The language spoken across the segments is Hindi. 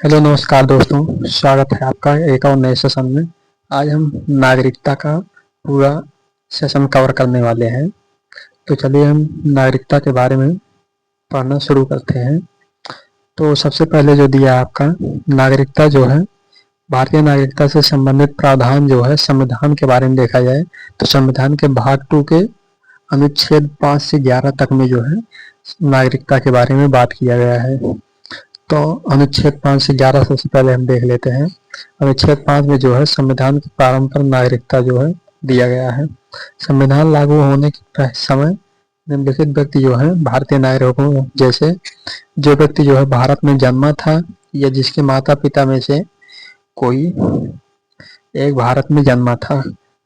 हेलो नमस्कार दोस्तों, स्वागत है आपका एक और नए सेशन में। आज हम नागरिकता का पूरा सेशन कवर करने वाले हैं। तो चलिए हम नागरिकता के बारे में पढ़ना शुरू करते हैं। तो सबसे पहले जो दिया है आपका नागरिकता जो है, भारतीय नागरिकता से संबंधित प्रावधान जो है संविधान के बारे में देखा जाए तो संविधान के भाग 2 के अनुच्छेद 5 से 11 तक में जो है नागरिकता के बारे में बात किया गया है। तो अनुच्छेद 5 से 11 सबसे पहले हम देख लेते हैं। अनुच्छेद 5 में जो है संविधान के प्रारंभ पर नागरिकता जो है दिया गया है। संविधान लागू होने के समय निम्नलिखित व्यक्ति जो है भारतीय नागरिक हो, जैसे जो व्यक्ति जो है भारत में जन्मा था या जिसके माता पिता में से कोई एक भारत में जन्मा था,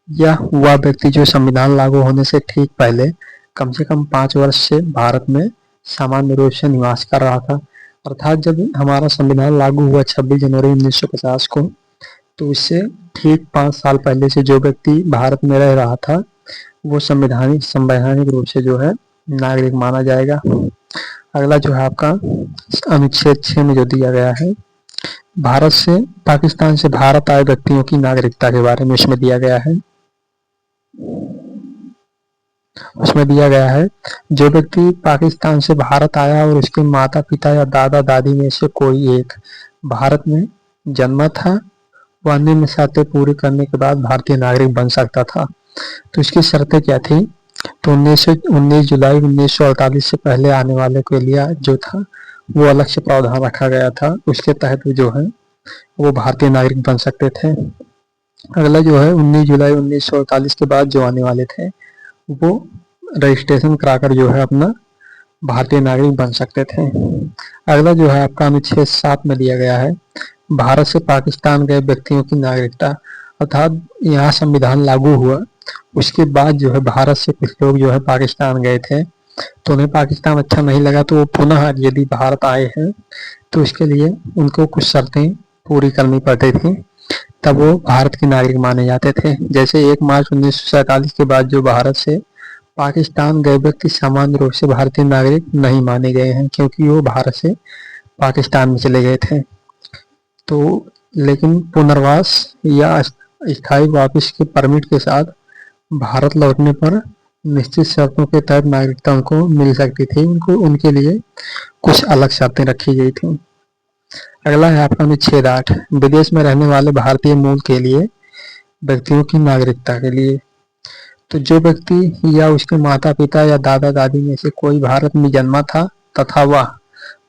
या वह व्यक्ति जो संविधान लागू होने से ठीक पहले कम से कम 5 वर्ष से भारत में सामान्य रूप से निवास कर रहा था। अर्थात जब हमारा संविधान लागू हुआ 26 जनवरी 1950 को, तो उससे ठीक 5 साल पहले से जो व्यक्ति भारत में रह रहा था वो संवैधानिक रूप से जो है नागरिक माना जाएगा। अगला जो है आपका अनुच्छेद 6 में जो दिया गया है, भारत से पाकिस्तान से भारत आए व्यक्तियों की नागरिकता के बारे में इसमें दिया गया है। उसमें दिया गया है जो व्यक्ति पाकिस्तान से भारत आया और उसके माता पिता या दादा दादी में से कोई एक भारत में जन्मा था, वह निम्न शर्तें पूरी करने के बाद भारतीय नागरिक बन सकता था। तो इसकी शर्तें क्या थी? तो 19 जुलाई 1948 से पहले आने वाले के लिए जो था वो अलग से प्रावधान रखा गया था। उसके तहत जो है वो भारतीय नागरिक बन सकते थे। अगला जो है 19 जुलाई 1948 के बाद जो आने वाले थे वो रजिस्ट्रेशन कराकर जो है अपना भारतीय नागरिक बन सकते थे। अगला जो है आपका अनुच्छेद 7 में दिया गया है, भारत से पाकिस्तान गए व्यक्तियों की नागरिकता। अर्थात यहाँ संविधान लागू हुआ उसके बाद जो है भारत से कुछ लोग जो है पाकिस्तान गए थे, तो उन्हें पाकिस्तान अच्छा नहीं लगा, तो वो पुनः यदि भारत आए हैं तो इसके लिए उनको कुछ शर्तें पूरी करनी पड़ती थी, तब वो भारत के नागरिक माने जाते थे। जैसे 1 मार्च 1947 के बाद जो भारत से पाकिस्तान गए व्यक्ति सामान्य रूप से भारतीय नागरिक नहीं माने गए हैं, क्योंकि वो भारत से पाकिस्तान में चले गए थे। तो लेकिन पुनर्वास या स्थायी वापसी के परमिट के साथ भारत लौटने पर निश्चित शर्तों के तहत नागरिकता उनको मिल सकती थी। उनके लिए कुछ अलग शर्तें रखी गई थी। अगला है आपका अनुच्छेद 8, विदेश में रहने वाले भारतीय मूल के लिए व्यक्तियों की नागरिकता के लिए। तो जो व्यक्ति या उसके माता पिता या दादा दादी में से कोई भारत में जन्मा था तथा वह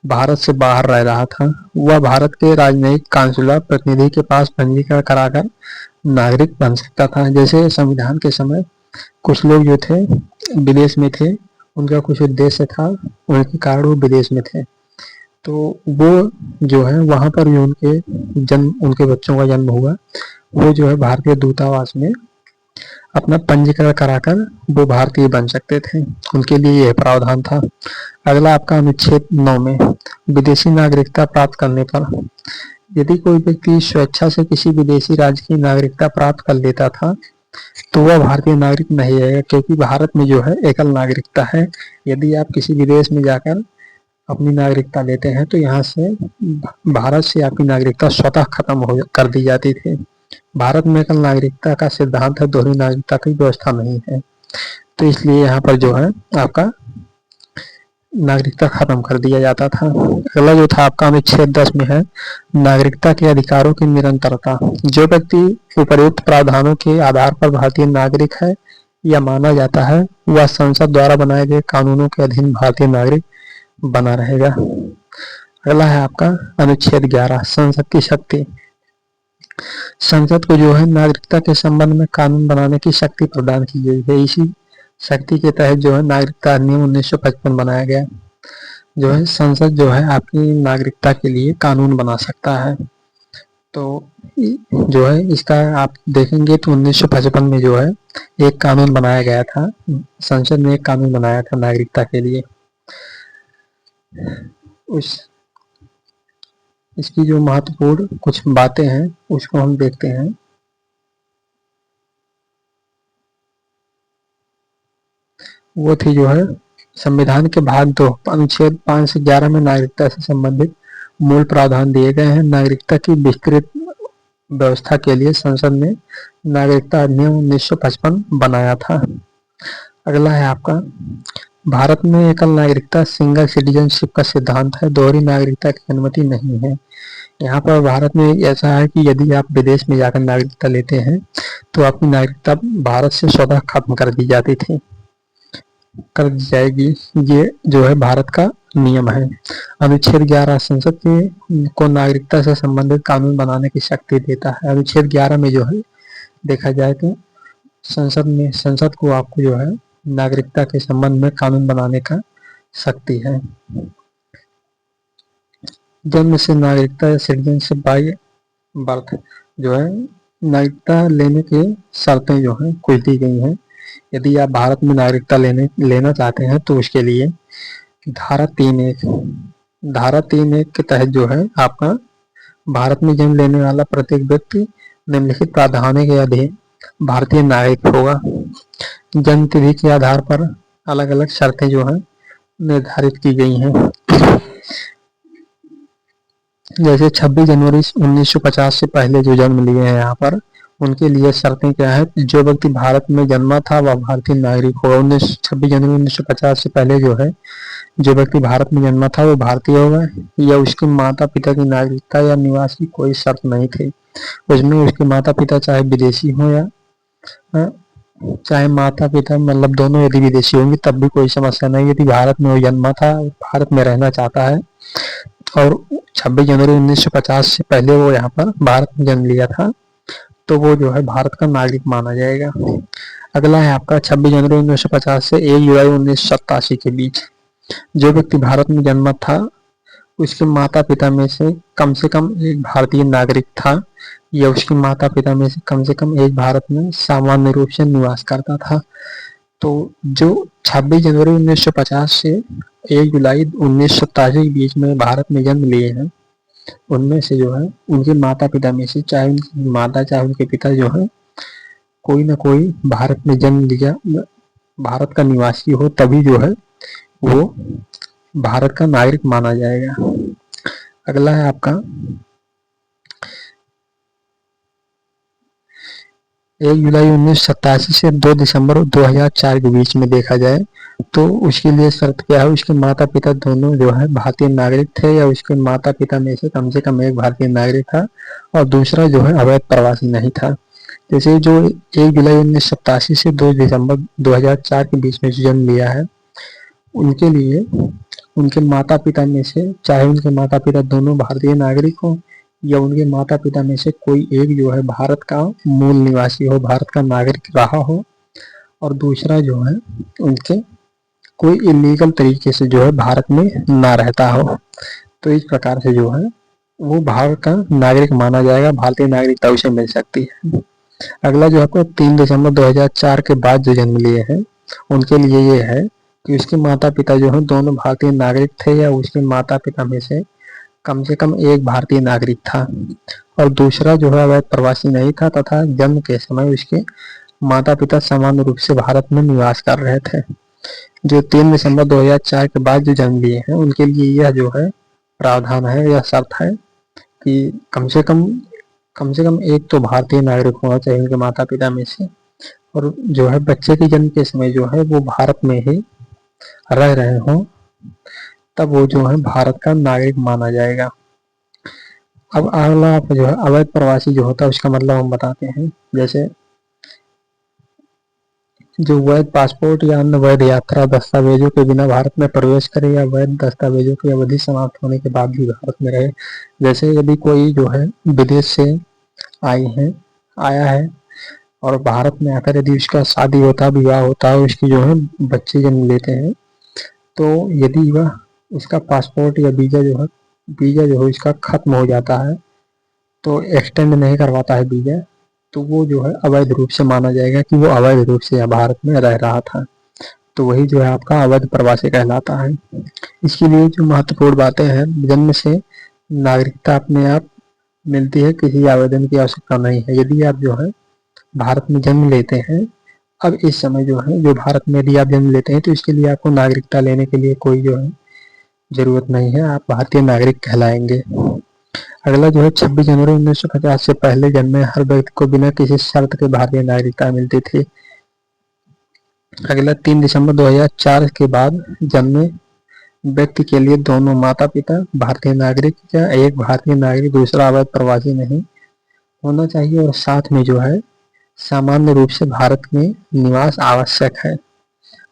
भारत से बाहर रह रहा था, वह भारत के राजनयिक काउंसलर प्रतिनिधि के पास पंजीकरण कराकर नागरिक बन सकता था। जैसे संविधान के समय कुछ लोग जो थे विदेश में थे, उनका कुछ उद्देश्य था, उनके कारण वो विदेश में थे, तो वो जो है वहां पर भी उनके बच्चों का जन्म हुआ, वो जो है भारतीय दूतावास में अपना पंजीकरण कराकर वो भारतीय बन सकते थे। उनके लिए यह प्रावधान था। अगला आपका अनुच्छेद 9 में, विदेशी नागरिकता प्राप्त करने पर यदि कोई व्यक्ति स्वेच्छा से किसी विदेशी राज्य की नागरिकता प्राप्त कर लेता था तो वह भारतीय नागरिक नहीं रहेगा, क्योंकि भारत में जो है एकल नागरिकता है। यदि आप किसी विदेश में जाकर अपनी नागरिकता लेते हैं तो यहाँ से भारत से आपकी नागरिकता स्वतः खत्म कर दी जाती थी। भारत में एकल नागरिकता का सिद्धांत है, दोहरी नागरिकता की व्यवस्था नहीं है, तो इसलिए यहाँ पर जो है आपका नागरिकता खत्म कर दिया जाता था। अगला जो था आपका अनुच्छेद 10 में है, नागरिकता के अधिकारों की निरंतरता। जो व्यक्ति उपर्युक्त प्रावधानों के आधार पर भारतीय नागरिक है या माना जाता है, वह संसद द्वारा बनाए गए कानूनों के अधीन भारतीय नागरिक बना रहेगा। अगला है आपका अनुच्छेद 11, संसद की शक्ति। संसद को जो है नागरिकता के संबंध में कानून बनाने की शक्ति प्रदान की गई है। इसी शक्ति के तहत जो है नागरिकता अधिनियम 1955 बनाया गया। जो है संसद जो है आपकी नागरिकता के लिए कानून बना सकता है। तो जो है इसका आप देखेंगे तो 1955 में जो है एक कानून बनाया गया था, संसद ने एक कानून बनाया था नागरिकता के लिए। इसकी जो महत्वपूर्ण कुछ बातें हैं उसको हम देखते हैं। वो थी जो है संविधान के भाग 2 अनुच्छेद 5 से 11 में नागरिकता से संबंधित मूल प्रावधान दिए गए हैं। नागरिकता की विस्तृत व्यवस्था के लिए संसद ने नागरिकता अधिनियम 1955 बनाया था। अगला है आपका, भारत में एकल नागरिकता सिंगल सिटीजनशिप का सिद्धांत है, दोहरी नागरिकता की अनुमति नहीं है। यहाँ पर भारत में ऐसा है कि यदि आप विदेश में जाकर नागरिकता लेते हैं तो आपकी नागरिकता भारत से स्वतः खत्म कर दी कर दी जाएगी। ये जो है भारत का नियम है। अनुच्छेद 11 संसद के को नागरिकता से संबंधित कानून बनाने की शक्ति देता है। अनुच्छेद 11 में जो है देखा जाए तो संसद को आपको जो है नागरिकता के संबंध में कानून बनाने का शक्ति है। जन्म से नागरिकता या सिटीजनशिप बाय बर्थ जो है नागरिकता लेने की शर्तें जो है कुछ दी गई हैं। यदि आप भारत में नागरिकता लेना चाहते हैं तो उसके लिए धारा 3(1) के तहत जो है आपका भारत में जन्म लेने वाला प्रत्येक व्यक्ति निम्नलिखित प्रावधानों के अधीन भारतीय नागरिक होगा। जन्म तिथि के आधार पर अलग अलग शर्तें जो है निर्धारित की गई हैं। जैसे 26 जनवरी 1950 से पहले जो जन्म लिए हैं यहाँ पर उनके लिए शर्तें क्या है, जो व्यक्ति भारत में जन्मा था वह भारतीय नागरिक होगा। 26 जनवरी 1950 से पहले जो है जो व्यक्ति भारत में जन्मा था वो भारतीय होगा, या उसके माता पिता की नागरिकता या निवास की कोई शर्त नहीं थी। उसमें उसके माता पिता चाहे विदेशी हो या चाहे माता पिता मतलब दोनों यदि विदेशी होंगे तब भी कोई समस्या नहीं। यदि भारत में वो जन्मा था, भारत में रहना चाहता है और 26 जनवरी 1950 से पहले वो यहाँ पर भारत में जन्म लिया था तो वो जो है भारत का नागरिक माना जाएगा। अगला है आपका 26 जनवरी 1950 से 1 जुलाई 1987 के बीच जो व्यक्ति भारत में जन्मा था उसके माता पिता में से कम एक भारतीय नागरिक था, या उसके माता पिता में से कम एक भारत में सामान्य रूप से निवास करता था। तो जो 26 जनवरी 1950 से 1 जुलाई 1987 के बीच में भारत में जन्म लिए हैं उनमें से जो है उनके माता पिता में से चाहे उनकी माता चाहे उनके पिता जो है कोई ना कोई भारत में जन्म लिया भारत का निवासी हो तभी जो है वो भारत का नागरिक माना जाएगा। अगला है आपका 1 जुलाई 1987 से 2 दिसंबर 2004 के बीच में देखा जाए तो उसके लिए शर्त क्या है, उसके माता पिता दोनों जो है भारतीय नागरिक थे, या उसके माता पिता में से कम एक भारतीय नागरिक था और दूसरा जो है अवैध प्रवासी नहीं था। जैसे जो 1 जुलाई 1987 से 2 दिसंबर 2004 के बीच में जन्म लिया है उनके लिए उनके माता पिता में से चाहे उनके माता पिता दोनों भारतीय नागरिक हो या उनके माता पिता में से कोई एक जो है भारत का मूल निवासी हो, भारत का नागरिक रहा हो, और दूसरा जो है उनके कोई इलीगल तरीके से जो है भारत में ना रहता हो, तो इस प्रकार से जो है वो भारत का नागरिक माना जाएगा, भारतीय नागरिकता उसे मिल सकती है। अगला जो आपको 3 दिसंबर 2004 के बाद जो जन्म लिए हैं उनके लिए ये है कि उसके माता पिता जो है दोनों भारतीय नागरिक थे, या उसके माता पिता में से कम एक भारतीय नागरिक था और दूसरा जो है अवैध प्रवासी नहीं था तथा जन्म के समय उसके माता पिता सामान्य रूप से भारत में निवास कर रहे थे। जो 3 दिसंबर 2004 के बाद जो जन्म लिए हैं उनके लिए यह जो है प्रावधान है या शर्त है कि कम से कम एक तो भारतीय नागरिक होना चाहिए उनके माता पिता में से, और जो है बच्चे के जन्म के समय जो है वो भारत में ही रह रहे हों तब वो जो है भारत का नागरिक माना जाएगा। अब अगला जो है अवैध प्रवासी जो होता है उसका मतलब हम बताते हैं। जैसे जो वैध पासपोर्ट या अन्य वैध यात्रा दस्तावेजों के बिना भारत में प्रवेश करे या वैध दस्तावेजों की अवधि समाप्त होने के बाद भी भारत में रहे। जैसे यदि कोई जो है विदेश से आया है और भारत में आकर यदि उसका शादी होता है, विवाह होता है, उसकी जो है बच्चे जन्म लेते हैं, तो यदि वह उसका पासपोर्ट या वीजा जो है इसका खत्म हो जाता है तो एक्सटेंड नहीं करवाता है वीजा, तो वो जो है अवैध रूप से माना जाएगा कि वो अवैध रूप से भारत में रह रहा था, तो वही जो है आपका अवैध प्रवासी कहलाता है। इसके लिए जो महत्वपूर्ण बातें हैं, जन्म से नागरिकता अपने आप मिलती है, किसी आवेदन की आवश्यकता नहीं है। यदि आप जो है भारत में जन्म लेते हैं, अब इस समय जो है जो भारत में यदि आप जन्म लेते हैं तो इसके लिए आपको नागरिकता लेने के लिए कोई जो है जरूरत नहीं है, आप भारतीय नागरिक कहलाएंगे। अगला जो है 26 जनवरी 1950 से पहले जन्मे हर व्यक्ति को बिना किसी शर्त के भारतीय नागरिकता मिलती थी। अगला 3 दिसंबर 2004 के बाद जन्मे व्यक्ति के लिए दोनों माता पिता भारतीय नागरिक या एक भारतीय नागरिक दूसरा अवैध प्रवासी नहीं होना चाहिए, और साथ में जो है सामान्य रूप से भारत में निवास आवश्यक है।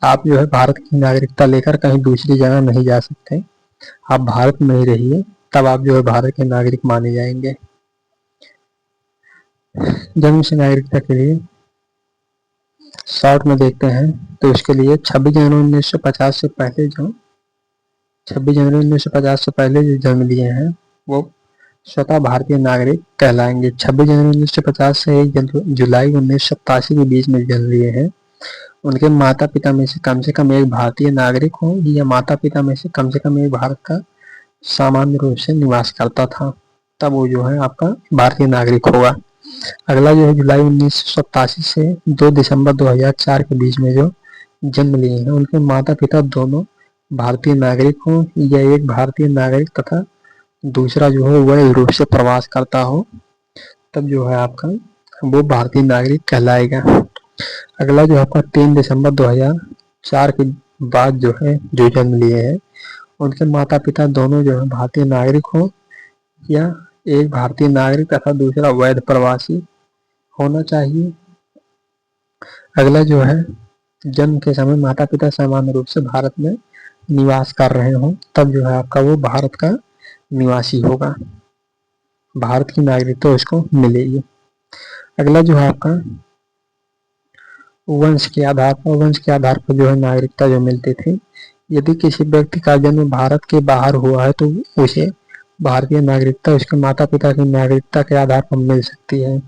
आप जो है भारत की नागरिकता लेकर कहीं दूसरी जगह नहीं जा सकते, आप भारत में ही रहिए, तब आप जो है भारत के नागरिक माने जाएंगे। जन्म से नागरिकता के लिए शॉर्ट में देखते हैं तो उसके लिए 26 जनवरी 1950 से पहले जो 26 जनवरी 1950 से पहले जो जन्म लिए हैं वो स्वतः भारतीय नागरिक कहलाएंगे। 26 जनवरी 1950 से 1 जुलाई 1987 के बीच में जन्म लिए हैं, उनके माता पिता में से कम एक भारतीय नागरिक हो या माता पिता में से कम एक भारत का सामान्य रूप से निवास करता था, तब वो जो है आपका भारतीय नागरिक होगा। अगला जो है जुलाई 1987 से 2 दिसंबर 2004 के बीच में जो जन्म लिए हैं उनके माता पिता दोनों भारतीय नागरिक हो या एक भारतीय नागरिक तथा दूसरा जो है वह यूरोप से प्रवास करता हो, तब जो है आपका वो भारतीय नागरिक कहलाएगा। अगला जो आपका 3 दिसंबर 2004 के बाद जो है जो जन्म लिए हैं उनके माता पिता दोनों जो है भारतीय नागरिक हो या एक भारतीय नागरिक तथा दूसरा वैध प्रवासी होना चाहिए। अगला जो है जन्म के समय माता पिता सामान्य रूप से भारत में निवास कर रहे हो, तब जो है आपका वो भारत का निवासी होगा, भारत की नागरिकता उसको मिलेगी। अगला जो है आपका वंश के आधार पर जो है नागरिकता जो मिलती थी। यदि किसी व्यक्ति का जन्म भारत के बाहर हुआ है तो उसे भारतीय नागरिकता उसके माता पिता की नागरिकता के आधार पर मिल सकती है।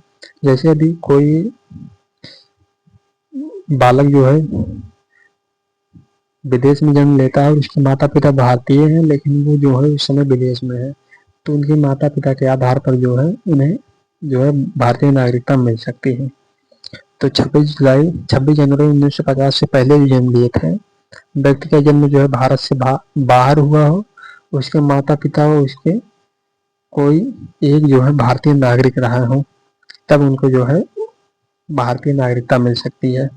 जैसे यदि कोई बालक जो है विदेश में जन्म लेता है और उसके माता पिता भारतीय हैं लेकिन वो जो है उस समय विदेश में है, तो उनके माता पिता के आधार पर जो है उन्हें जो है भारतीय नागरिकता मिल सकती है। तो 26 जनवरी 1950 से पहले जो जन्म लिए थे व्यक्ति का जन्म जो है भारत से बाहर हुआ हो, उसके माता पिता हो उसके कोई एक जो है भारतीय नागरिक रहा हो, तब उनको जो है भारतीय नागरिकता मिल सकती है।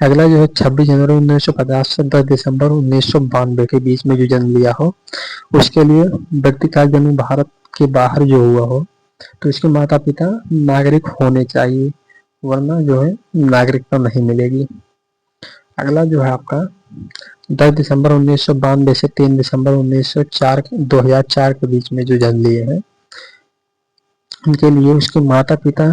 अगला जो है 26 जनवरी 1950 से 10 दिसंबर 1992 के बीच में जो जन्म लिया हो उसके लिए व्यक्ति का जन्म भारत के बाहर जो हुआ हो तो उसके माता पिता नागरिक होने चाहिए, वरना जो है नागरिकता नहीं मिलेगी। अगला जो है आपका 10 दिसंबर 1992 से 3 दिसंबर 2004 के बीच में जो जन्म लिए हैं उनके लिए उसके माता पिता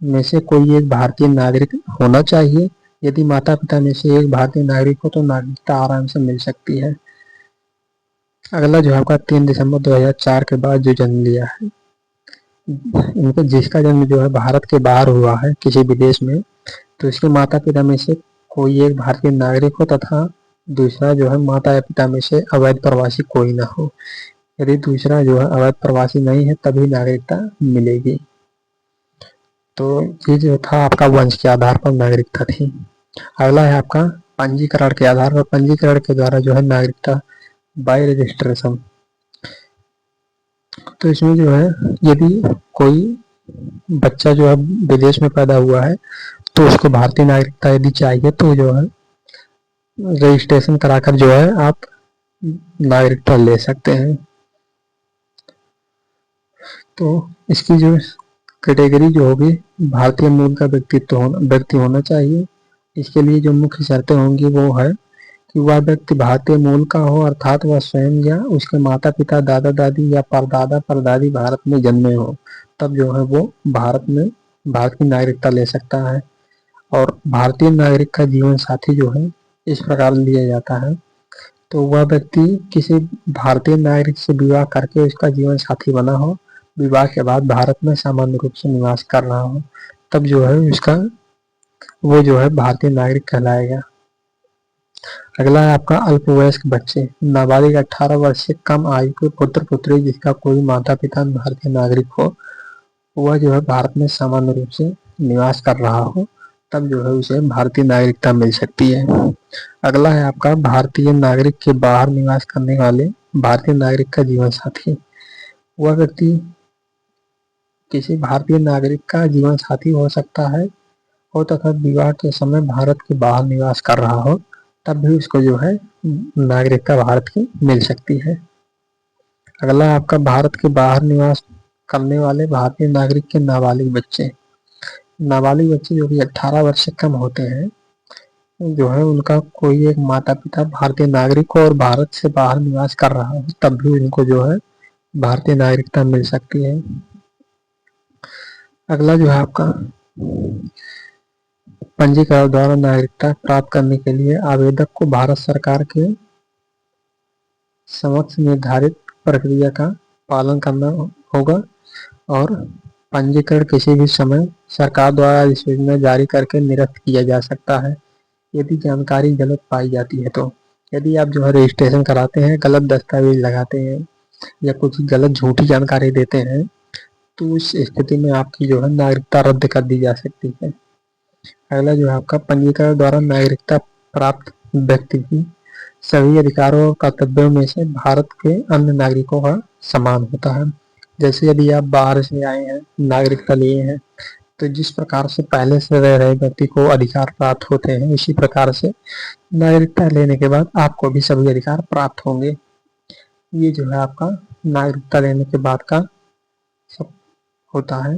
में से कोई एक भारतीय नागरिक होना चाहिए। यदि माता पिता में से एक भारतीय नागरिक हो तो नागरिकता आराम से मिल सकती है। अगला जो है आपका 3 दिसंबर 2004 के बाद जो जन्म लिया है उनको जिसका जन्म जो है भारत के बाहर हुआ है किसी विदेश में, तो इसके माता पिता में से कोई एक भारतीय नागरिक हो तथा दूसरा जो है माता पिता में से अवैध प्रवासी कोई ना हो। यदि दूसरा जो है अवैध प्रवासी नहीं है तभी नागरिकता मिलेगी। तो ये जो था आपका वंश के आधार पर नागरिकता थी। अगला है आपका पंजीकरण के आधार पर, पंजीकरण के द्वारा जो है नागरिकता बाय रजिस्ट्रेशन। तो इसमें जो है यदि कोई बच्चा जो है विदेश में पैदा हुआ है तो उसको भारतीय नागरिकता यदि चाहिए तो जो है रजिस्ट्रेशन कराकर जो है आप नागरिकता ले सकते हैं। तो इसकी जो कैटेगरी जो होगी भारतीय मूल का व्यक्ति होना चाहिए। इसके लिए जो मुख्य शर्तें होंगी वो है कि वह व्यक्ति भारतीय मूल का हो, अर्थात वह स्वयं या उसके माता पिता दादा दादी या परदादा परदादी भारत में जन्मे हो, तब जो है वो भारत की नागरिकता ले सकता है। और भारतीय नागरिक का जीवन साथी जो है इस प्रकार लिया जाता है, तो वह व्यक्ति किसी भारतीय नागरिक से विवाह करके उसका जीवन साथी बना हो, विवाह के बाद भारत में सामान्य रूप से निवास कर रहा हो, तब जो है वो जो है भारतीय नागरिक कहलाएगा। अगला है आपका अल्पवयस्क बच्चे, नाबालिग 18 वर्ष से कम आयु के पुत्र पुत्री जिसका कोई माता पिता भारतीय नागरिक हो, वह जो है भारत में सामान्य रूप से निवास कर रहा हो, तब जो है उसे भारतीय नागरिकता मिल सकती है। अगला है आपका भारतीय नागरिक के बाहर निवास करने वाले भारतीय नागरिक का जीवन साथी। वह व्यक्ति किसी भारतीय नागरिक का जीवन साथी हो सकता है और तथा विवाह के समय भारत के बाहर निवास कर रहा हो, तब भी उसको जो है नागरिकता भारत की मिल सकती है। अगला आपका भारत के बाहर निवास करने वाले भारतीय नागरिक के नाबालिग बच्चे। नाबालिग बच्चे जो कि 18 वर्ष से कम होते हैं, जो है उनका कोई एक माता पिता भारतीय नागरिक हो और भारत से बाहर निवास कर रहा हो, तब भी उनको जो है भारतीय नागरिकता मिल सकती है। अगला जो है आपका पंजीकरण द्वारा नागरिकता प्राप्त करने के लिए आवेदक को भारत सरकार के समक्ष निर्धारित प्रक्रिया का पालन करना होगा और पंजीकरण किसी भी समय सरकार द्वारा अधिसूचना जारी करके निरस्त किया जा सकता है यदि जानकारी गलत पाई जाती है। तो यदि आप जो है रजिस्ट्रेशन कराते हैं, गलत दस्तावेज लगाते हैं या कुछ गलत झूठी जानकारी देते हैं, तो उस स्थिति में आपकी जो है नागरिकता रद्द कर दी जा सकती है। अगला जो है आपका पंजीकरण द्वारा नागरिकता प्राप्त व्यक्ति की सभी अधिकारों और कर्तव्यों में से भारत के अन्य नागरिकों का समान होता है। जैसे यदि आप बाहर से आए हैं, नागरिकता लिए हैं, तो जिस प्रकार से पहले से रह रहे व्यक्ति को अधिकार प्राप्त होते हैं, इसी प्रकार से नागरिकता लेने के बाद आपको भी सभी अधिकार प्राप्त होंगे। ये जो है आपका नागरिकता लेने के बाद का सब होता है।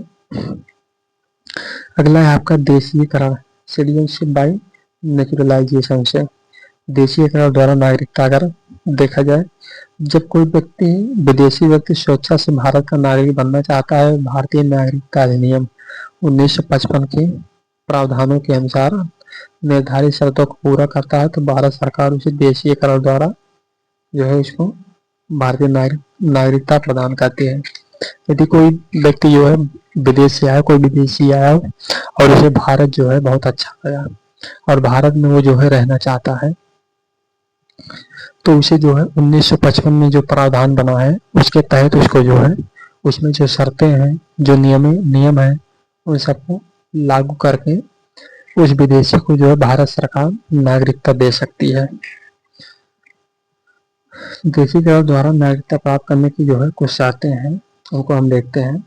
अगला है आपका देशीयकरण, सिटीजनशिप बाय नेचुरलाइजेशन से। देशीयकरण द्वारा नागरिकता अगर देखा जाए, जब कोई व्यक्ति विदेशी व्यक्ति स्वेच्छा से भारत का नागरिक बनना चाहता है, भारतीय नागरिकता अधिनियम 1955 के प्रावधानों के अनुसार निर्धारित शर्तों को पूरा करता है, तो भारत सरकार उसे देशीयकरण द्वारा जो है उसको भारतीय नागरिकता प्रदान करती है। यदि कोई व्यक्ति जो है विदेश से आया, कोई विदेशी आया और उसे भारत जो है बहुत अच्छा लगा और भारत में वो जो है रहना चाहता है, तो उसे जो है 1955 में जो प्रावधान बना है उसके तहत उसको जो है उसमें जो शर्तें हैं, जो नियम है, उन सबको लागू करके उस विदेशी को जो है भारत सरकार नागरिकता दे सकती है। देशीकरण द्वारा नागरिकता प्राप्त करने की जो है कुछ शर्तें हैं, उनको हम देखते हैं।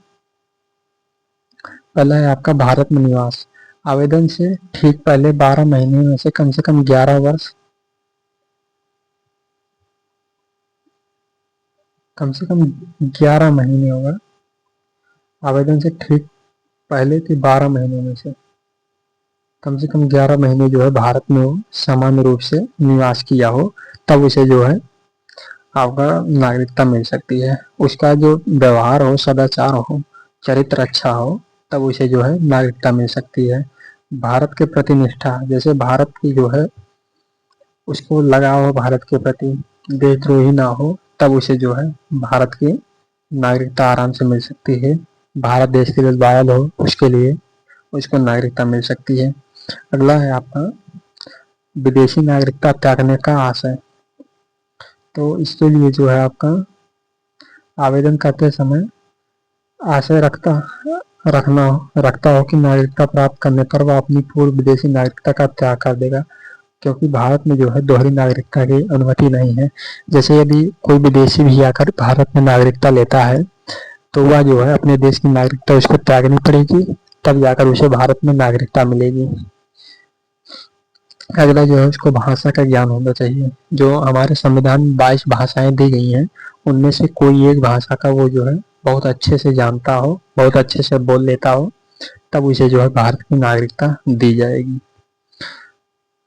पहला है आपका भारत में निवास। आवेदन से ठीक पहले 12 महीने में से कम 11 वर्ष, कम से कम 11 महीने होगा। आवेदन से ठीक पहले के 12 महीने में से कम 11 महीने जो है भारत में हो, सामान्य रूप से निवास किया हो, तब उसे जो है आपका नागरिकता मिल सकती है। उसका जो व्यवहार हो, सदाचार हो, चरित्र अच्छा हो, तब उसे जो है नागरिकता मिल सकती है। भारत के प्रति निष्ठा, जैसे भारत की जो है उसको लगाव हो भारत के प्रति, देशद्रोही ना हो, तब उसे जो है भारत की नागरिकता आराम से मिल सकती है। भारत देश के लिए लॉयल हो, उसके लिए उसको नागरिकता मिल सकती है। अगला है आपका विदेशी नागरिकता त्यागने का आशय। तो इसके लिए जो है आपका आवेदन करते समय आशय रखता हो कि नागरिकता प्राप्त करने पर वह अपनी पूर्व विदेशी नागरिकता का त्याग कर देगा, क्योंकि भारत में जो है दोहरी नागरिकता की अनुमति नहीं है। जैसे यदि कोई विदेशी भी आकर भारत में नागरिकता लेता है, तो वह जो है अपने देश की नागरिकता उसको त्यागनी पड़ेगी, तब जाकर उसे भारत में नागरिकता मिलेगी। अगला जो है उसको भाषा का ज्ञान होना चाहिए। जो हमारे संविधान में 22 भाषाएं दी गई हैं, उनमें से कोई एक भाषा का वो जो है बहुत अच्छे से जानता हो, बहुत अच्छे से बोल लेता हो, तब उसे जो है भारत की नागरिकता दी जाएगी।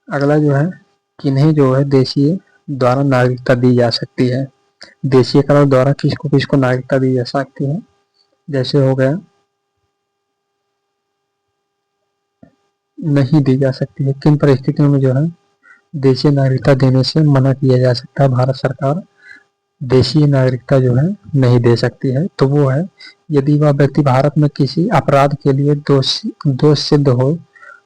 अगला जो है किन्हें जो है देशीय द्वारा नागरिकता दी जा सकती है। देशीयकरण द्वारा किसको किसको नागरिकता दी जा सकती है, जैसे हो गया नहीं दी जा सकती है। किन परिस्थितियों में जो है देशीय नागरिकता देने से मना किया जा सकता है, भारत सरकार देशीय नागरिकता जो है नहीं दे सकती है। तो वो है यदि वह व्यक्ति भारत में किसी अपराध के लिए दोष सिद्ध हो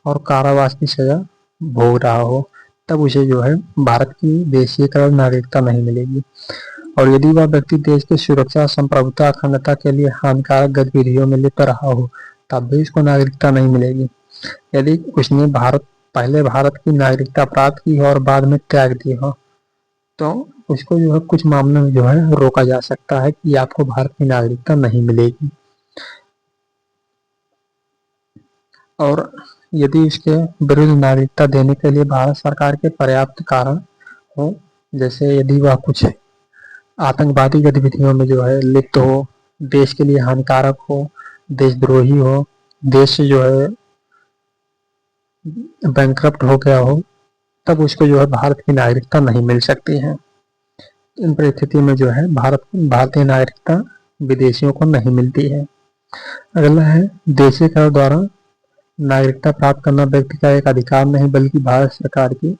और कारावास की सजा भोग रहा हो, तब उसे जो है भारत की देशीयकरण नागरिकता नहीं मिलेगी। और यदि वह व्यक्ति देश की सुरक्षा, संप्रभुता, अखंडता के लिए हानिकारक गतिविधियों में लिप्त रहा हो, तब भी उसको नागरिकता नहीं मिलेगी। यदि उसने भारत पहले भारत की नागरिकता प्राप्त की हो और बाद में त्याग दी हो, तो उसको जो है कुछ मामलों में जो है रोका जा सकता है कि आपको भारत की नागरिकता नहीं मिलेगी। और यदि इसके विरुद्ध नागरिकता देने के लिए भारत सरकार के पर्याप्त कारण हो, जैसे यदि वह कुछ आतंकवादी गतिविधियों में जो है लिप्त हो, देश के लिए हानिकारक हो, देशद्रोही हो, देश से जो है बैंकरप्ट हो गया हो, तब उसको जो है भारत की नागरिकता नहीं मिल सकती है। इन परिस्थिति में जो है भारतीय नागरिकता विदेशियों को नहीं मिलती है। अगला है देशी कर द्वारा नागरिकता प्राप्त करना व्यक्ति का एक अधिकार नहीं बल्कि भारत सरकार की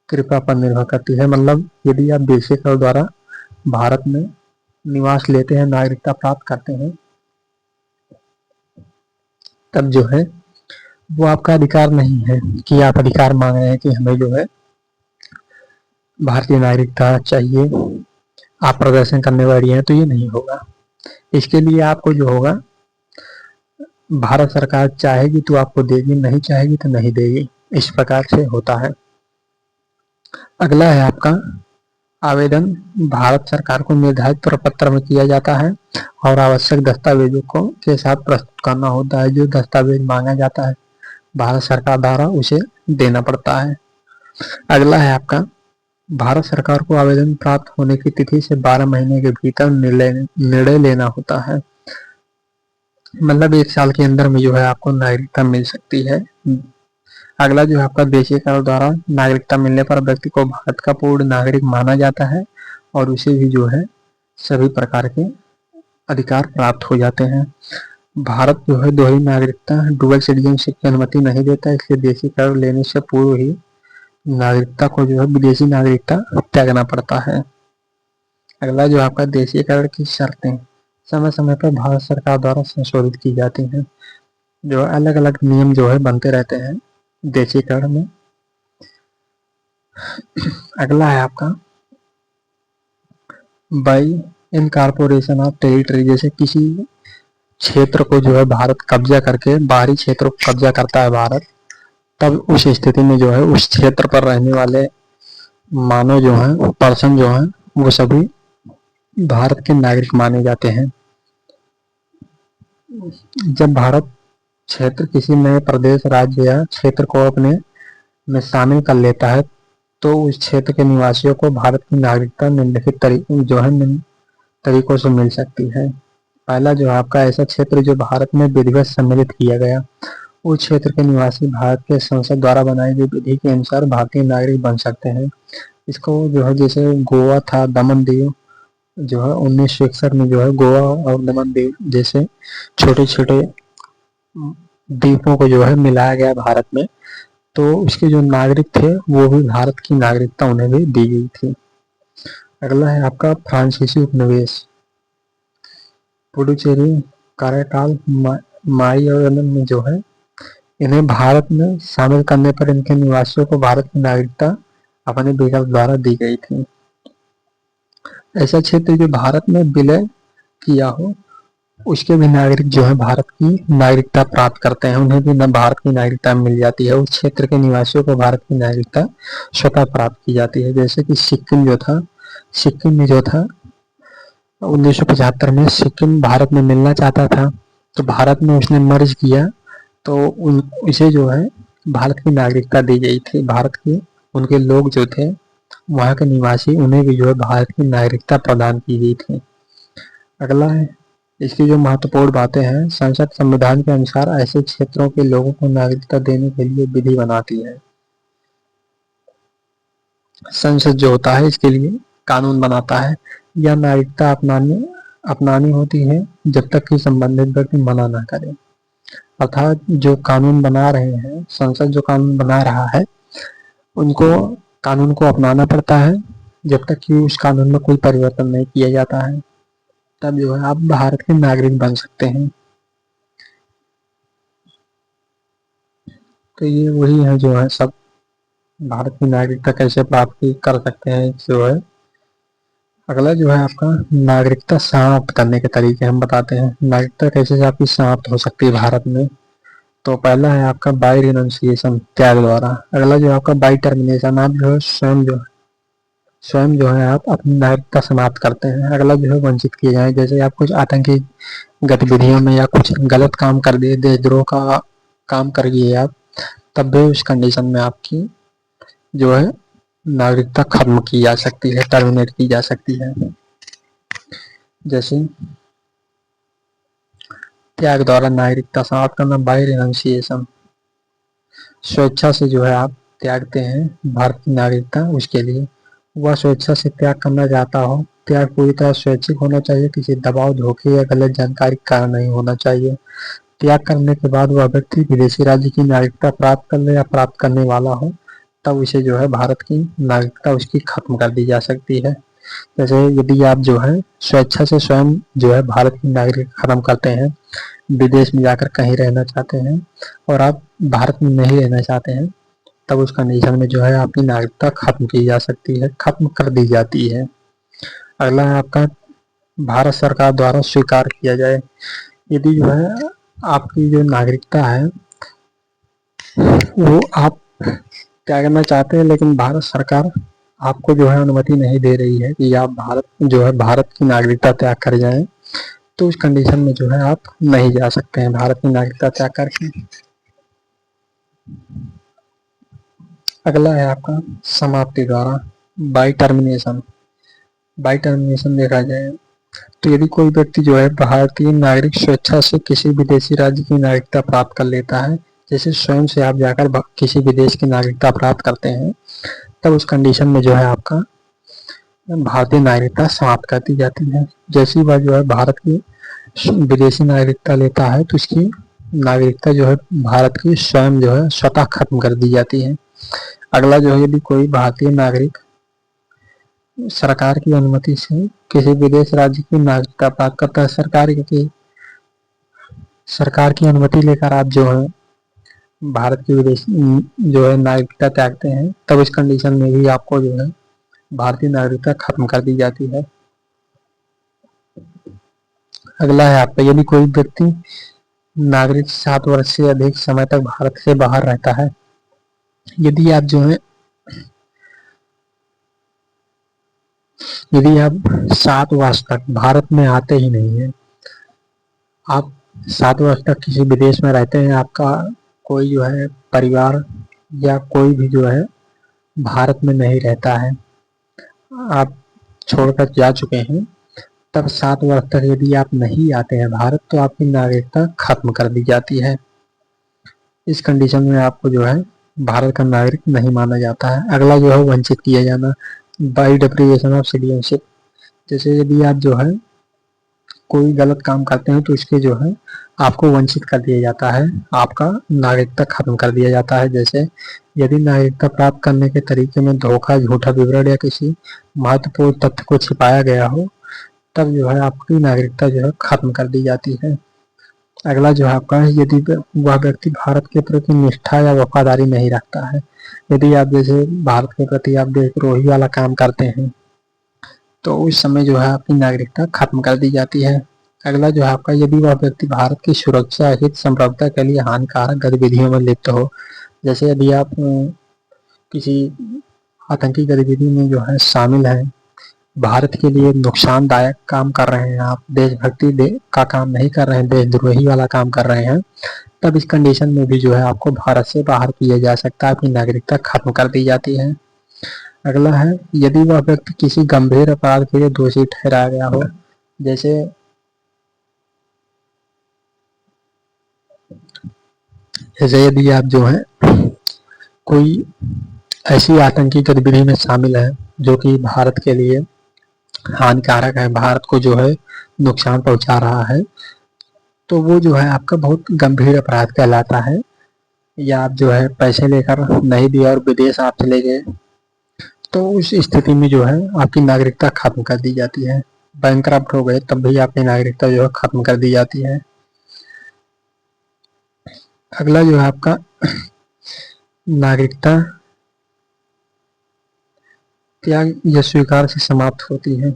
कृपा पर निर्भर करती है। मतलब यदि आप देशी कर द्वारा भारत में निवास लेते हैं, नागरिकता प्राप्त करते हैं, तब जो है वो आपका अधिकार नहीं है कि आप अधिकार मांग रहे हैं कि हमें जो है भारतीय नागरिकता चाहिए, आप प्रदर्शन करने वाली हैं, तो ये नहीं होगा। इसके लिए आपको जो होगा भारत सरकार चाहेगी तो आपको देगी, नहीं चाहेगी तो नहीं देगी, इस प्रकार से होता है। अगला है आपका आवेदन भारत सरकार को निर्धारित प्रपत्र में किया जाता है और आवश्यक दस्तावेजों को के साथ प्रस्तुत करना होता है। जो दस्तावेज मांगा जाता है भारत सरकार द्वारा उसे देना पड़ता है। अगला है आपका भारत सरकार को आवेदन प्राप्त होने की तिथि से 12 महीने के भीतर निर्णय लेना होता है। मतलब 1 साल के अंदर में जो है आपको नागरिकता मिल सकती है। अगला जो है आपका देशी कर द्वारा नागरिकता मिलने पर व्यक्ति को भारत का पूर्ण नागरिक माना जाता है और उसे भी जो है सभी प्रकार के अधिकार प्राप्त हो जाते हैं। भारत जो है दोहरी नागरिकता डुअल सिटीजनशिप की अनुमति नहीं देता, इसलिए देशी कर लेने से पूर्व ही नागरिकता को जो है विदेशी नागरिकता त्यागना पड़ता है। अगला जो आपका देशी कर की शर्तें समय समय पर भारत सरकार द्वारा संशोधित की जाती हैं। जो अलग अलग नियम जो है बनते रहते हैं देशी कर में। अगला है आपका बाई इनकॉर्पोरेशन ऑफ टेरिटरी, जैसे किसी क्षेत्र को जो है भारत कब्जा करके बाहरी क्षेत्र को कब्जा करता है भारत, तब उस स्थिति में जो है उस क्षेत्र पर रहने वाले मानव जो हैं, पर्सन जो हैं, वो सभी भारत के नागरिक माने जाते हैं। जब भारत क्षेत्र किसी नए प्रदेश, राज्य या क्षेत्र को अपने में शामिल कर लेता है तो उस क्षेत्र के निवासियों को भारत की नागरिकता निम्नलिखित तरीकों से मिल सकती है। पहला जो आपका ऐसा क्षेत्र जो भारत में विधिवत सम्मिलित किया गया, उस क्षेत्र के निवासी भारत के संसद द्वारा बनाई गई विधि के अनुसार भारतीय नागरिक बन सकते हैं। इसको जो है जैसे गोवा था, दमन दीव जो है 1961 में जो है गोवा और दमन दीव जैसे छोटे छोटे द्वीपों को जो है मिलाया गया भारत में, तो उसके जो नागरिक थे वो भी भारत की नागरिकता उन्हें भी दी गई थी। अगला है आपका फ्रांसीसी उपनिवेश पुडुचेरी, काराकाल, माई और में जो है इन्हें भारत में शामिल करने पर इनके निवासियों को भारत की नागरिकता अपने विकल्प द्वारा दी गई थी। ऐसा क्षेत्र जो भारत में विलय किया हो उसके भी नागरिक जो है भारत की नागरिकता प्राप्त करते हैं, उन्हें भी भारत की नागरिकता मिल जाती है। उस क्षेत्र के निवासियों को भारत की नागरिकता स्वतः प्राप्त की जाती है। जैसे कि सिक्किम में जो था 1975 में सिक्किम भारत में मिलना चाहता था, तो भारत में उसने मर्ज किया, तो उसे जो है भारत की नागरिकता दी गई थी। भारत के उनके लोग जो थे वहाँ के निवासी, उन्हें भी जो है भारत की नागरिकता प्रदान की गई थी। अगला है इसकी जो महत्वपूर्ण बातें हैं, संसद संविधान के अनुसार ऐसे क्षेत्रों के लोगों को नागरिकता देने के लिए विधि बनाती है। संसद जो होता है इसके लिए कानून बनाता है। यह नागरिकता अपनानी होती है जब तक कि संबंधित व्यक्ति मना ना करे। अर्थात जो कानून बना रहे हैं, संसद जो कानून बना रहा है, उनको कानून को अपनाना पड़ता है जब तक कि उस कानून में कोई परिवर्तन नहीं किया जाता है, तब जो है आप भारत के नागरिक बन सकते हैं। तो ये वही है जो है सब भारत की नागरिकता कैसे प्राप्त कर सकते हैं जो है। अगला जो है आपका नागरिकता समाप्त करने के तरीके हम बताते हैं। नागरिकता कैसे आपकी समाप्त हो सकती है भारत में। तो पहला है आपका बाय रिनंसिएशन, त्याग द्वारा। अगला जो है आपका बाय टर्मिनेशन, आप जो है स्वयं जो है आप अपनी नागरिकता समाप्त करते हैं। अगला जो है वंचित किए जाए, जैसे आप कुछ आतंकी गतिविधियों में या कुछ गलत काम कर दिए, देशद्रोह का काम कर दिए आप, तब भी उस कंडीशन में आपकी जो है नागरिकता खत्म की जा सकती है, टर्मिनेट की जा सकती है। जैसे त्याग द्वारा नागरिकता समाप्त करना, बाय रिनंसिएशन, स्वेच्छा से जो है आप त्यागते हैं भारत की नागरिकता, उसके लिए वह स्वेच्छा से त्याग करना चाहता हो। त्याग पूरी तरह स्वैच्छिक होना चाहिए, किसी दबाव, धोखे या गलत जानकारी के कारण नहीं होना चाहिए। त्याग करने के बाद वह व्यक्ति विदेशी राज्य की नागरिकता प्राप्त कर ले या प्राप्त करने वाला हो, तब उसे जो है भारत की नागरिकता उसकी खत्म कर दी जा सकती है। जैसे यदि आप जो है स्वेच्छा से स्वयं जो है भारत की नागरिकता खत्म करते हैं, विदेश में जाकर कहीं रहना चाहते हैं और आप भारत में नहीं रहना चाहते हैं, तब उस कंडीशन में जो है आपकी नागरिकता खत्म की जा सकती है, खत्म कर दी जाती है। अगला है आपका भारत सरकार द्वारा स्वीकार किया जाए। यदि जो है आपकी जो नागरिकता है वो आप त्यागना चाहते हैं, लेकिन भारत सरकार आपको जो है अनुमति नहीं दे रही है कि आप भारत की नागरिकता त्याग कर जाएं, तो उस कंडीशन में जो है आप नहीं जा सकते हैं भारत की नागरिकता त्याग करके। अगला है आपका समाप्ति द्वारा, बाय टर्मिनेशन। बाय टर्मिनेशन देखा जाए तो यदि कोई व्यक्ति जो है भारतीय नागरिक स्वेच्छा से किसी विदेशी राज्य की नागरिकता प्राप्त कर लेता है, जैसे स्वयं से आप जाकर किसी विदेश की नागरिकता प्राप्त करते हैं, तब उस कंडीशन में जो है आपका भारतीय नागरिकता समाप्त कर दी जाती है। जैसी वह जो है भारत की विदेशी नागरिकता लेता है, तो उसकी नागरिकता जो है भारत की स्वयं जो है स्वतः खत्म कर दी जाती है। अगला जो है यदि कोई भारतीय नागरिक सरकार की अनुमति से किसी विदेश राज्य की नागरिकता प्राप्त करता है, सरकार की अनुमति लेकर आप जो है भारत की विदेश जो है नागरिकता त्यागते हैं, तब इस कंडीशन में भी आपको जो है भारतीय नागरिकता खत्म कर दी जाती है। अगला है आपका, यदि कोई व्यक्ति नागरिक 7 वर्ष से अधिक समय तक भारत से बाहर रहता है, यदि आप 7 वर्ष तक भारत में आते ही नहीं है, आप 7 वर्ष तक किसी विदेश में रहते हैं, आपका कोई जो है परिवार या कोई भी जो है भारत में नहीं रहता है, आप छोड़कर जा चुके हैं, तब 7 वर्ष तक यदि आप नहीं आते हैं भारत, तो आपकी नागरिकता खत्म कर दी जाती है। इस कंडीशन में आपको जो है भारत का नागरिक नहीं माना जाता है। अगला जो है वंचित किया जाना, बाय डिप्रीवेशन ऑफ सिटीजनशिप। जैसे यदि आप जो है कोई गलत काम करते हैं, तो इसके जो है आपको वंचित कर दिया जाता है, आपका नागरिकता खत्म कर दिया जाता है। जैसे यदि नागरिकता प्राप्त करने के तरीके में धोखा, झूठा विवरण या किसी महत्वपूर्ण तथ्य को छिपाया गया हो, तब जो है आपकी नागरिकता जो है खत्म कर दी जाती है। अगला जो है आपका, यदि वह व्यक्ति भारत के प्रति निष्ठा या वफादारी नहीं रखता है, यदि आप जैसे भारत के प्रति आप देशद्रोही वाला काम करते हैं, तो उस समय जो है आपकी नागरिकता खत्म कर दी जाती है। अगला जो है आपका, यदि वह व्यक्ति भारत की सुरक्षा, हित, संप्रभुता के लिए हानिकारक गतिविधियों में लिप्त हो, जैसे यदि आप किसी आतंकी गतिविधि में जो है शामिल है, भारत के लिए नुकसानदायक काम कर रहे हैं, आप देशभक्ति का काम नहीं कर रहे हैं, देशद्रोही वाला काम कर रहे हैं, तब इस कंडीशन में भी जो है आपको भारत से बाहर किया जा सकता है, आपकी नागरिकता खत्म कर दी जाती है। अगला है, यदि वह व्यक्ति किसी गंभीर अपराध के लिए दोषी ठहराया गया हो, जैसे यदि आप जो है कोई ऐसी आतंकी गतिविधि में शामिल है जो कि भारत के लिए हानिकारक है, भारत को जो है नुकसान पहुंचा रहा है, तो वो जो है आपका बहुत गंभीर अपराध कहलाता है। या आप जो है पैसे लेकर नहीं दिए और विदेश आप चले गए, तो उस स्थिति में जो है आपकी नागरिकता खत्म कर दी जाती है। बैंकरप्ट हो गए तब भी आपकी नागरिकता जो है खत्म कर दी जाती है। अगला जो है आपका नागरिकता त्याग या स्वीकार से समाप्त होती है।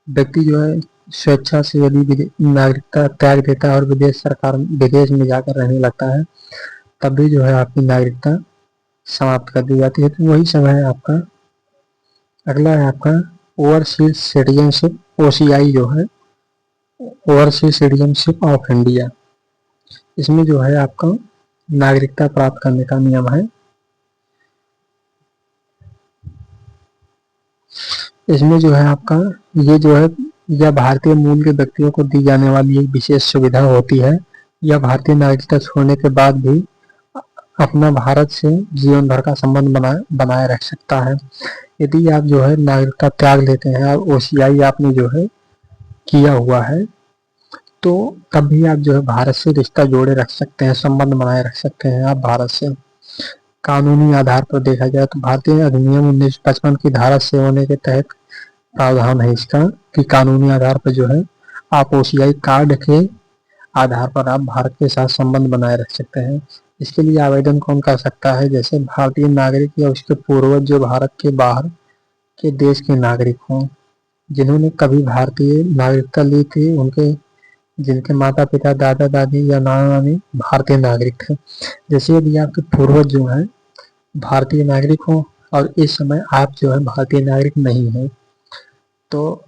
व्यक्ति जो है स्वेच्छा से यदि नागरिकता त्याग देता है और विदेश में जाकर रहने लगता है, तब भी जो है आपकी नागरिकता समाप्त कर दी जाती है। तो वही समय है आपका। अगला है आपका ओवरसीज सिटीजनशिप, ओसीआई जो है, ओवरसीज सिटीजनशिप ऑफ इंडिया। इसमें जो है आपका नागरिकता प्राप्त करने का नियम है। इसमें जो है आपका ये जो है, यह भारतीय मूल के व्यक्तियों को दी जाने वाली एक विशेष सुविधा होती है। यह भारतीय नागरिकता छोड़ने के बाद भी अपना भारत से जीवन भर का संबंध बनाए रख सकता है। यदि आप जो है नागरिकता त्याग लेते हैं और ओसीआई आपने जो है किया हुआ है, तो तब भी आप जो है भारत से रिश्ता जोड़े रख सकते हैं, संबंध बनाए रख सकते हैं आप भारत से। कानूनी आधार पर देखा जाए तो भारतीय अधिनियम 1955 की धारा 7 के तहत प्रावधान है इसका, कि कानूनी आधार पर जो है आप ओसीआई कार्ड के आधार पर आप भारत के साथ संबंध बनाए रख सकते हैं। इसके लिए आवेदन कौन कर सकता है? जैसे भारतीय नागरिक या उसके पूर्वज जो भारत के बाहर के देश के नागरिक हों, जिन्होंने कभी भारतीय नागरिकता ली थी, उनके जिनके माता पिता, दादा दादी या नाना नानी भारतीय नागरिक थे। जैसे यदि आपके पूर्वज जो हैं भारतीय नागरिक हो और इस समय आप जो है भारतीय नागरिक नहीं है, तो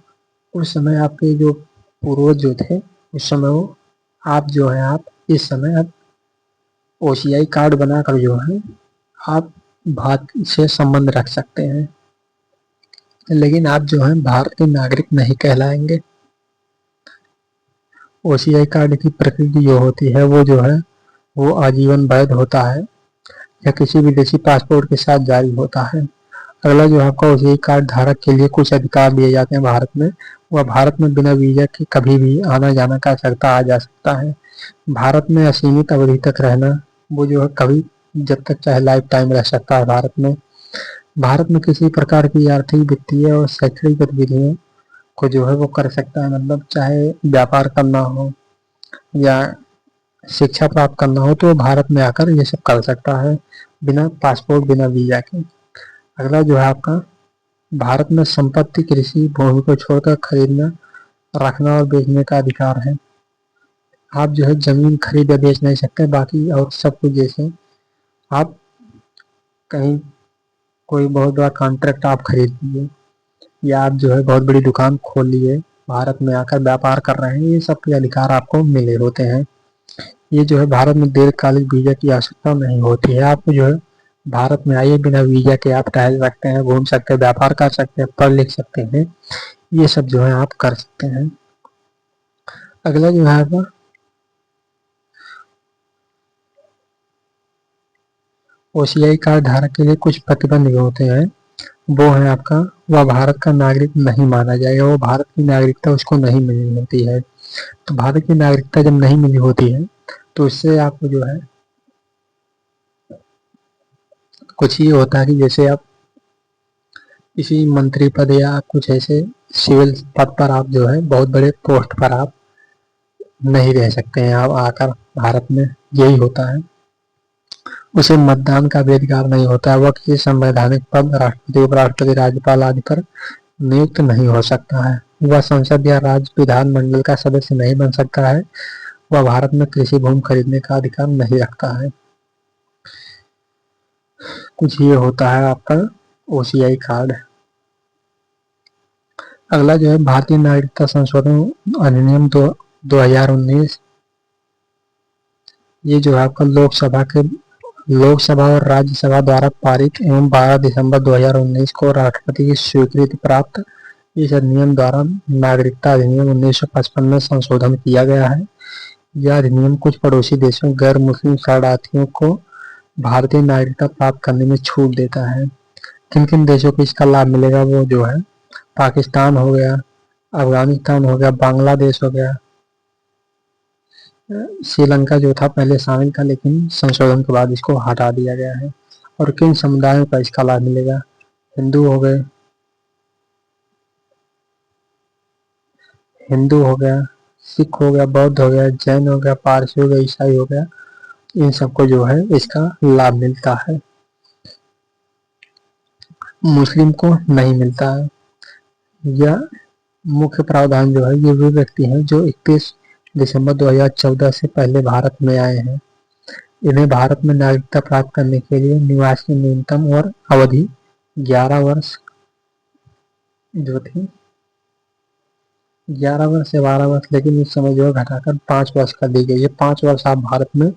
उस समय आपके जो पूर्वज जो थे, उस समय वो आप जो है आप इस समय आप ओसीआई कार्ड बनाकर जो है आप भारत से संबंध रख सकते हैं, लेकिन आप जो है भारत के नागरिक नहीं कहलाएंगे। ओसीआई कार्ड की प्रकृति जो होती है वो जो है वो आजीवन वैध होता है या किसी विदेशी पासपोर्ट के साथ जारी होता है। अगला जो है आपका ओसीआई कार्ड धारक के लिए कुछ अधिकार दिए जाते हैं भारत में। वह भारत में बिना वीजा के कभी भी आना जाना कर सकता, आ जा सकता है। भारत में असीमित अवधि तक रहना, वो जो है कभी जब तक चाहे लाइफ टाइम रह सकता है भारत में। भारत में किसी प्रकार की आर्थिक, वित्तीय और शैक्षणिक गतिविधियों को जो है वो कर सकता है, मतलब चाहे व्यापार करना हो या शिक्षा प्राप्त करना हो तो भारत में आकर ये सब कर सकता है बिना पासपोर्ट, बिना वीजा के। अगला जो है आपका भारत में संपत्ति, कृषि भूमि को छोड़कर खरीदना, रखना और बेचने का अधिकार है। आप जो है जमीन खरीद या बेच नहीं सकते, बाकी और सब कुछ। जैसे आप कहीं कोई बहुत बड़ा कॉन्ट्रैक्ट आप खरीद लिए या आप जो है बहुत बड़ी दुकान खोल लिए, भारत में आकर व्यापार कर रहे हैं, ये सब के अधिकार आपको मिले होते हैं। ये जो है भारत में दीर्घकालिक वीजा की आवश्यकता नहीं होती है। आपको जो है भारत में आइए बिना वीजा के आप टहल सकते हैं, घूम सकते हैं, व्यापार कर सकते हैं, पढ़ लिख सकते हैं, ये सब जो है आप कर सकते हैं। अगला जो है आपका ओसीआई कार्ड धारक के लिए कुछ प्रतिबंध होते हैं। वो है आपका, वह भारत का नागरिक नहीं माना जाएगा, वो भारत की नागरिकता उसको नहीं मिली होती है। तो भारत की नागरिकता जब नहीं मिली होती है तो इससे आपको जो है कुछ ये होता है कि जैसे आप किसी मंत्री पद या कुछ ऐसे सिविल पद पर आप जो है बहुत बड़े पोस्ट पर आप नहीं रह सकते हैं आप आकर भारत में, यही होता है। उसे मतदान का भी अधिकार नहीं होता है। वह किसी संवैधानिक पद, राष्ट्रपति, उपराष्ट्रपति, राज्यपाल आदि पर नियुक्त नहीं हो सकता है। वह संसद या राज्य विधानमंडल का सदस्य नहीं बन सकता है। वह भारत में कृषि भूमि खरीदने का अधिकार नहीं रखता है। कुछ ये होता है आपका ओसीआई कार्ड। अगला जो है भारतीय नागरिकता संशोधन अधिनियम 2019। ये जो है आपका लोकसभा और राज्यसभा द्वारा पारित एवं 12 दिसंबर 2019 को राष्ट्रपति की स्वीकृति प्राप्त इस अधिनियम द्वारा नागरिकता अधिनियम 1955 में संशोधन किया गया है। यह अधिनियम कुछ पड़ोसी देशों गैर मुस्लिम शरणार्थियों को भारतीय नागरिकता प्राप्त करने में छूट देता है। किन किन देशों को इसका लाभ मिलेगा? वो जो है पाकिस्तान हो गया, अफगानिस्तान हो गया, बांग्लादेश हो गया, श्रीलंका जो था पहले शामिल था लेकिन संशोधन के बाद इसको हटा दिया गया है। और किन समुदायों का इसका लाभ मिलेगा? हिंदू हो गए, हिंदू हो गया, सिख हो गया, बौद्ध हो गया, जैन हो गया, पारसी हो गया, ईसाई हो गया, इन सबको जो है इसका लाभ मिलता है। मुस्लिम को नहीं मिलता है। यह मुख्य प्रावधान जो है ये वे व्यक्ति हैं जो 21 दिसंबर 2014 से पहले भारत में आए हैं। इन्हें भारत में नागरिकता प्राप्त करने के लिए निवास की न्यूनतम और अवधि 11 वर्ष जो थी 11 वर्ष या 12 वर्ष, लेकिन इस समय जो है घटाकर 5 वर्ष कर दी गई है। 5 वर्ष आप भारत में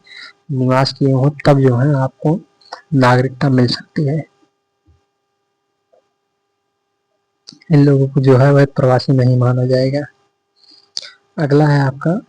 निवास किए हो तब जो है आपको नागरिकता मिल सकती है। इन लोगों को जो है वह प्रवासी नहीं माना जाएगा। अगला है आपका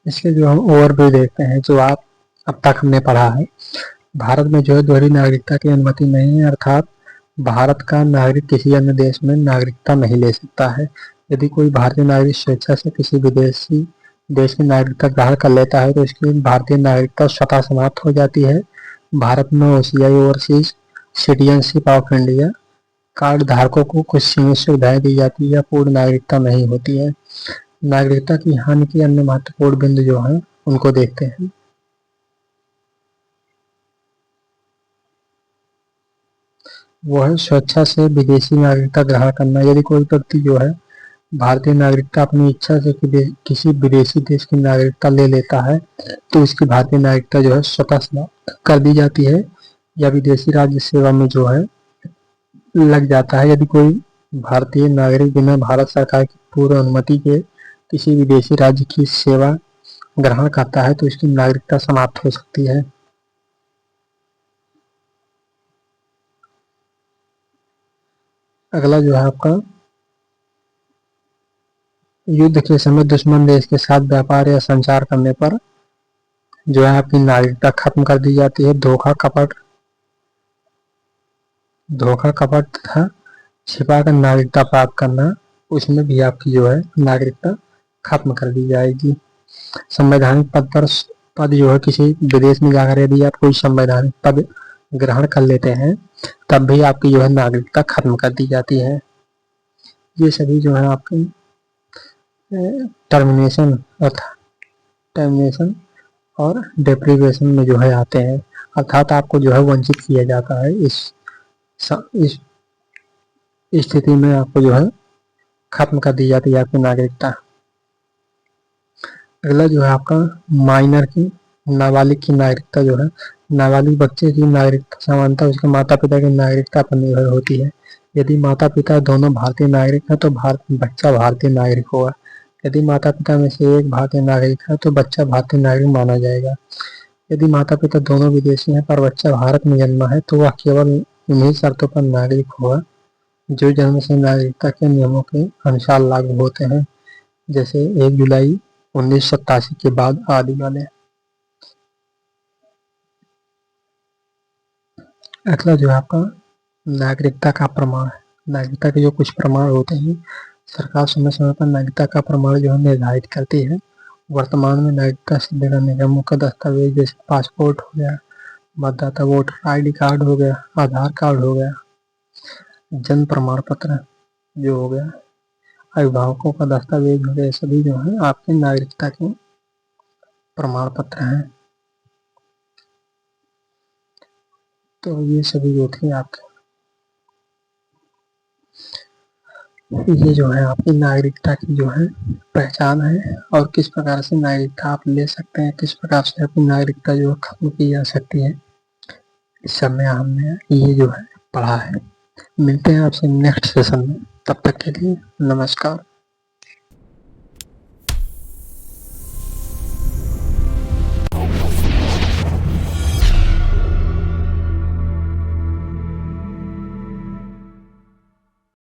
इसलिए जो हम ओवरव्यू देखते हैं जो आप अब तक हमने पढ़ा है। भारत में जो है दोहरी नागरिकता की अनुमति नहीं है, अर्थात भारत का नागरिक किसी अन्य देश में नागरिकता नहीं ले सकता है। यदि कोई भारतीय नागरिक स्वेच्छा से किसी विदेशी देश की नागरिकता ग्रहण कर लेता है तो उसकी भारतीय नागरिकता स्वतः समाप्त हो जाती है। भारत में OCI overseas citizenship of India card धारकों को कुछ सीमित सुविधाएं दी जाती है या पूर्ण नागरिकता नहीं होती है। नागरिकता की हानि के अन्य महत्वपूर्ण बिंदु जो हैं उनको देखते हैं। वो है स्वेच्छा से विदेशी नागरिकता ग्रहण करना। यदि कोई व्यक्ति जो है भारतीय नागरिकता अपनी इच्छा से किसी विदेशी देश की नागरिकता ले लेता है तो उसकी भारतीय नागरिकता जो है स्वतः समाप्त कर दी जाती है या विदेशी राज्य सेवा में जो है लग जाता है। यदि कोई भारतीय नागरिक बिना भारत सरकार की पूर्व अनुमति के किसी विदेशी राज्य की सेवा ग्रहण करता है तो इसकी नागरिकता समाप्त हो सकती है। अगला जो है आपका युद्ध के समय दुश्मन देश के साथ व्यापार या संचार करने पर जो है आपकी नागरिकता खत्म कर दी जाती है। धोखा कपट तथा छिपाकर नागरिकता प्राप्त करना, उसमें भी आपकी जो है नागरिकता खत्म कर दी जाएगी। संवैधानिक पद जो है किसी विदेश में जाकर यदि आप कोई संवैधानिक पद ग्रहण कर लेते हैं तब भी आपकी जो है नागरिकता खत्म कर दी जाती है। ये सभी जो है आपके टर्मिनेशन और डेप्रिवेशन में जो है आते हैं, अर्थात आपको जो है वंचित किया जाता है। इस स्थिति में आपको जो है खत्म कर दी जाती है आपकी नागरिकता। अगला जो है आपका माइनर की नाबालिग की नागरिकता जो है, नाबालिग बच्चे की नागरिकता सामान्यतः उसके माता पिता की नागरिकता पर निर्भर होती है। यदि माता पिता दोनों भारतीय नागरिक हैं तो बच्चा भारतीय नागरिक होगा। यदि माता पिता में से एक भारतीय नागरिक है तो बच्चा भारतीय नागरिक माना जाएगा। यदि माता पिता दोनों विदेशी हैं पर बच्चा भारत में जन्मा है तो वह केवल उन्हीं शर्तों पर नागरिक होगा जो जन्म से नागरिकता के नियमों के अनुसार लागू होते हैं, जैसे 1 जुलाई 1987 के बाद आदि वाले। अगला जो है आपका नागरिकता का प्रमाण। नागरिकता के जो कुछ प्रमाण होते हैं, सरकार समय समय पर नागरिकता का प्रमाण जो है निर्धारित करती है। वर्तमान में नागरिकता सिद्ध करने का मुख्य दस्तावेज जैसे पासपोर्ट हो गया, मतदाता वोटर ID कार्ड हो गया, आधार कार्ड हो गया, जन्म प्रमाण पत्र जो हो गया, अभिभावकों का दस्तावेज हो गया, सभी जो है आपके नागरिकता के प्रमाण पत्र हैं। तो ये सभी जो थे आपके, ये जो है आपकी नागरिकता की जो है पहचान है और किस प्रकार से नागरिकता आप ले सकते हैं, किस प्रकार से अपनी नागरिकता जो है खत्म की जा सकती है, इस सब में हमने ये जो है पढ़ा है। मिलते हैं आपसे नेक्स्ट सेशन में, तब तक के लिए नमस्कार।